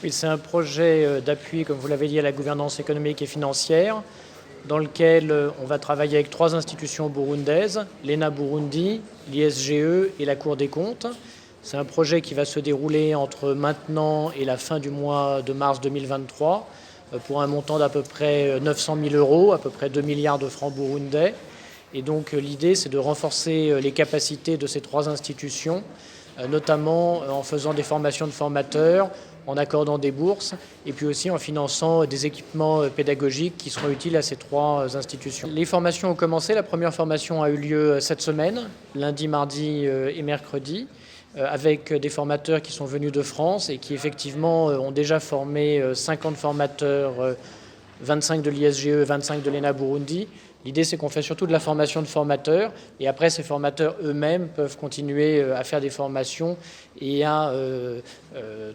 Oui, c'est un projet d'appui, comme vous l'avez dit, à la gouvernance économique et financière, dans lequel on va travailler avec 3 institutions burundaises, l'ENA Burundi, l'ISGE et la Cour des comptes. C'est un projet qui va se dérouler entre maintenant et la fin du mois de mars 2023 pour un montant d'à peu près 900 000 euros, à peu près 2 milliards de francs burundais. Et donc l'idée, c'est de renforcer les capacités de ces 3 institutions, notamment en faisant des formations de formateurs, en accordant des bourses et puis aussi en finançant des équipements pédagogiques qui seront utiles à ces 3 institutions. Les formations ont commencé. La première formation a eu lieu cette semaine, lundi, mardi et mercredi, avec des formateurs qui sont venus de France et qui effectivement ont déjà formé 50 formateurs, 25 de l'ISGE, 25 de l'ENA Burundi. L'idée, c'est qu'on fait surtout de la formation de formateurs et après, ces formateurs eux-mêmes peuvent continuer à faire des formations et à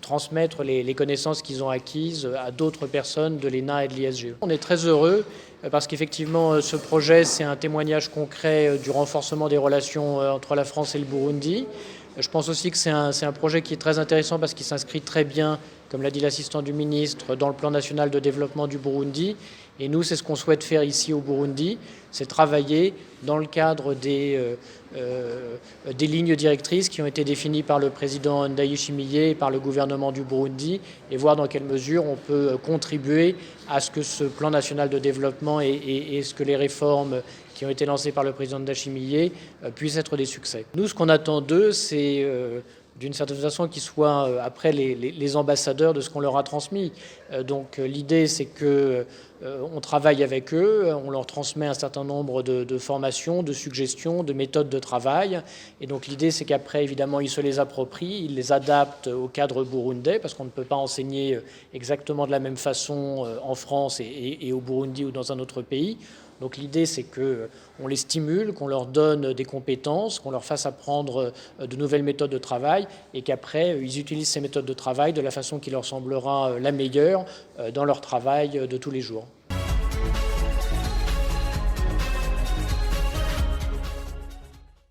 transmettre les connaissances qu'ils ont acquises à d'autres personnes de l'ENA et de l'ISGE. On est très heureux parce qu'effectivement, ce projet, c'est un témoignage concret du renforcement des relations entre la France et le Burundi. Je pense aussi que c'est un projet qui est très intéressant parce qu'il s'inscrit très bien, comme l'a dit l'assistant du ministre, dans le plan national de développement du Burundi. Et nous, c'est ce qu'on souhaite faire ici au Burundi, c'est travailler dans le cadre des lignes directrices qui ont été définies par le président Ndayishimiye et par le gouvernement du Burundi et voir dans quelle mesure on peut contribuer à ce que ce plan national de développement et ce que les réformes qui ont été lancées par le président Ndayishimiye puissent être des succès. Nous, ce qu'on attend d'eux, c'est d'une certaine façon qu'ils soient après les ambassadeurs de ce qu'on leur a transmis. Donc l'idée, c'est qu'on travaille avec eux, on leur transmet un certain nombre de formations, de suggestions, de méthodes de travail. Et donc l'idée, c'est qu'après, évidemment, ils se les approprient, ils les adaptent au cadre burundais, parce qu'on ne peut pas enseigner exactement de la même façon en France et au Burundi ou dans un autre pays. Donc l'idée, c'est qu'on les stimule, qu'on leur donne des compétences, qu'on leur fasse apprendre de nouvelles méthodes de travail et qu'après, ils utilisent ces méthodes de travail de la façon qui leur semblera la meilleure dans leur travail de tous les jours.